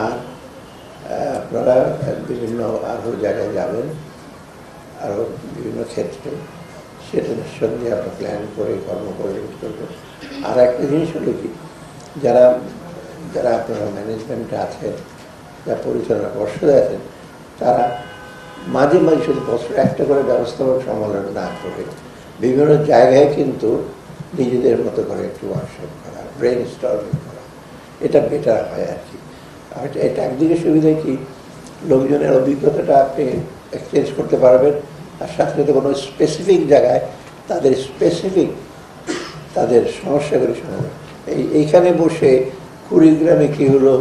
আর আপনারা বিভিন্ন আরও জায়গায় যাবেন, আরও বিভিন্ন ক্ষেত্রে, সেটার সঙ্গে আপনার প্ল্যান করে কর্ম করে করবেন। আর একটা জিনিস হলো কি, যারা যারা আপনারা ম্যানেজমেন্টে আছেন, যারা পরিচালনা পর্ষদে আছেন, তারা মাঝে মাঝে শুধু বছর একটা করে ব্যবস্থাপক সম্মেলন না করে বিভিন্ন জায়গায় কিন্তু নিজেদের মতো করে একটু ওয়ার্কশপ করা, ব্রেন স্টর্মিং করা, এটা বেটার হয় আর কি। আর এটা একদিকে সুবিধা কি, লোকজনের অভিজ্ঞতাটা আপনি এক্সচেঞ্জ করতে পারবেন, আর সাথে সাথে কোনো স্পেসিফিক জায়গায় তাদের স্পেসিফিক তাদের সমস্যাগুলি শোনাবেন। এইখানে বসে কুড়িগ্রামে কী হলো,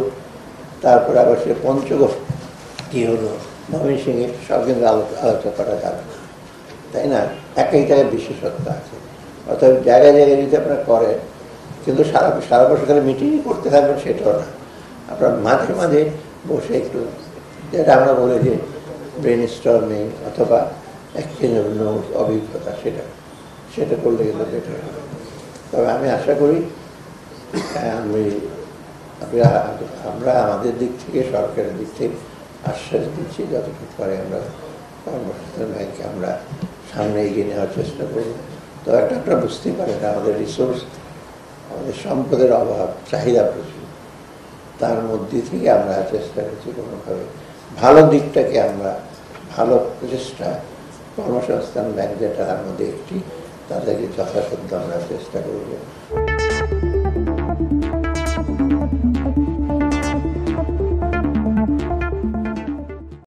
তারপর আবার সে পঞ্চগড় কী হলো, ময়মনসিংহে, সব কিন্তু আলোচনা করা যাবে, তাই না? এক এক জায়গায় বিশেষত্ব আছে। অর্থাৎ জায়গায় জায়গায় যদি আপনারা করেন, কিন্তু সারা বছর খালি মিটিংই করতে থাকবেন সেটাও না, আপনার মাঝে মাঝে বসে একটু, যেটা আমরা বলি যে ব্রেন স্টর্মিং অথবা এক্সচেঞ্জ অফ নোটস, অভিজ্ঞতা, সেটা করলে কিন্তু বেটার হবে। তবে আমি আশা করি আমরা আমাদের দিক থেকে, সরকারের দিক থেকে আশ্বাস দিচ্ছি, যতটুকু পারে আমরা কর্মসংস্থান ব্যাংকে আমরা সামনে এগিয়ে নেওয়ার চেষ্টা করব। তো আপনারা বুঝতেই পারেন আমাদের রিসোর্স, আমাদের সম্পদের অভাব, চাহিদা প্রচুর, তার মধ্যে থেকে আমরা চেষ্টা করছি কোনোভাবে ভালো দিকটাকে আমরা, ভালো প্রচেষ্টা, কর্মসংস্থান ব্যাংক যেটা তার মধ্যে একটি, তাদেরকে যথাসাধ্য আমরা চেষ্টা করব।